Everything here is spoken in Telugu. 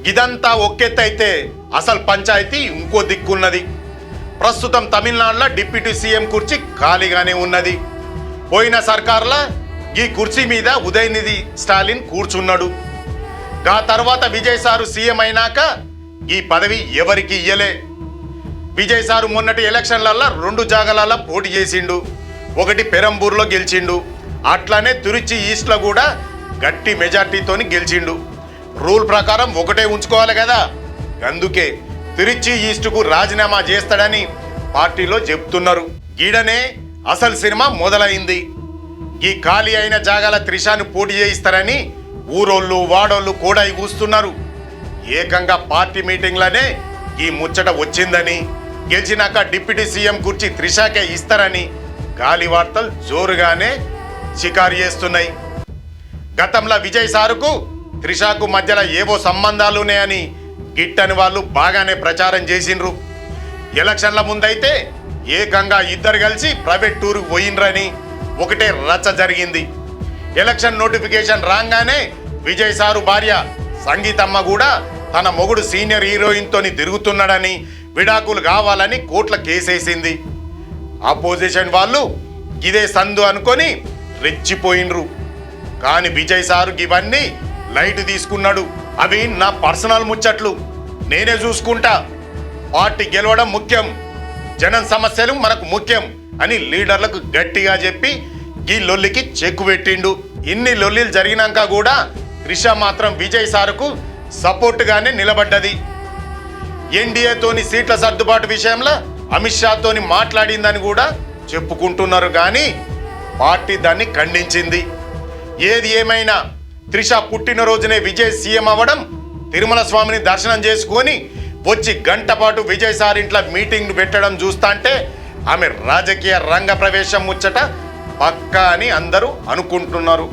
ఇదంతా ఒక్కెత్తైతే అసలు పంచాయతీ ఇంకో దిక్కున్నది. ప్రస్తుతం తమిళనాడులో డిప్యూటీ సీఎం కుర్చీ ఖాళీగానే ఉన్నది. పోయిన సర్కార్లో ఈ కుర్చీ మీద ఉదయనిధి స్టాలిన్ కూర్చున్నాడు. ఆ తర్వాత విజయ్ సారు సీఎం అయినాక ఈ పదవి ఎవరికి ఇయ్యలే. విజయ్ సారు మొన్నటి ఎలక్షన్లలో 2 జాగాలలో పోటీ చేసిండు. ఒకటి పెరంబూర్లో గెలిచిండు. అట్లానే తిరుచి ఈస్ట్లో కూడా గట్టి మెజార్టీతోని గెలిచిండు. రూల్ ప్రకారం ఒకటే ఉంచుకోవాలి కదా. అందుకే తిరుచి ఈస్టుకు రాజీనామా చేస్తాడని పార్టీలో చెప్తున్నారు. గీడనే అసలు సినిమా మొదలైంది. ఈ ఖాళీ అయిన జాగాల త్రిషాను పోటీ చేయిస్తారని ఊరోళ్ళు వాడోళ్ళు కూడా కూస్తున్నారు. ఏకంగా పార్టీ మీటింగ్లోనే ఈ ముచ్చట వచ్చిందని, గెలిచినాక డిప్యూటీ సీఎం కుర్చీ త్రిషాకే ఇస్తారని గాలి వార్తలు జోరుగానే షికారు చేస్తున్నాయి. గతంలో విజయ్ సారుకు త్రిషాకు మధ్యలో ఏవో సంబంధాలు ఉన్నాయని గిట్టని వాళ్ళు బాగానే ప్రచారం చేసిండ్రు. ఎలక్షన్ల ముందైతే ఏకంగా ఇద్దరు కలిసి ప్రైవేట్ టూర్కు పోయిండ్రని ఒకటే రచ్చ జరిగింది. ఎలక్షన్ నోటిఫికేషన్ రాగానే విజయ్ సారు భార్య సంగీతమ్మ కూడా తన మొగుడు సీనియర్ హీరోయిన్తోని తిరుగుతున్నాడని, విడాకులు కావాలని కోర్టుల కేసేసింది. ఆపోజిషన్ వాళ్ళు ఇదే సందు అనుకొని రెచ్చిపోయిండ్రు. కానీ విజయ్ సారు ఇవన్నీ లైట్ తీసుకున్నాడు. అవి నా పర్సనల్ ముచ్చట్లు, నేనే చూసుకుంటా. పార్టీ గెలవడం ముఖ్యం, జనం సమస్యలు మనకు ముఖ్యం అని లీడర్లకు గట్టిగా చెప్పి ఈ లొల్లికి చెక్కు పెట్టిండు. ఇన్ని లొల్లిలు జరిగినాక కూడా త్రిష మాత్రం విజయ్ సారుకు సపోర్ట్గానే నిలబడ్డది. ఎన్డీఏతోని సీట్ల సర్దుబాటు విషయంలో అమిత్ షాతోని మాట్లాడిందని కూడా చెప్పుకుంటున్నారు. కానీ పార్టీ దాన్ని ఖండించింది. ఏది ఏమైనా త్రిష పుట్టినరోజునే విజయ్ సీఎం అవ్వడం, తిరుమల స్వామిని దర్శనం చేసుకొని వచ్చి గంట పాటు విజయ్ సార్ ఇంట్లో మీటింగ్ పెట్టడం చూస్తాంటే ఆమె రాజకీయ రంగ ప్రవేశం ముచ్చట పక్కా అని అందరూ అనుకుంటున్నారు.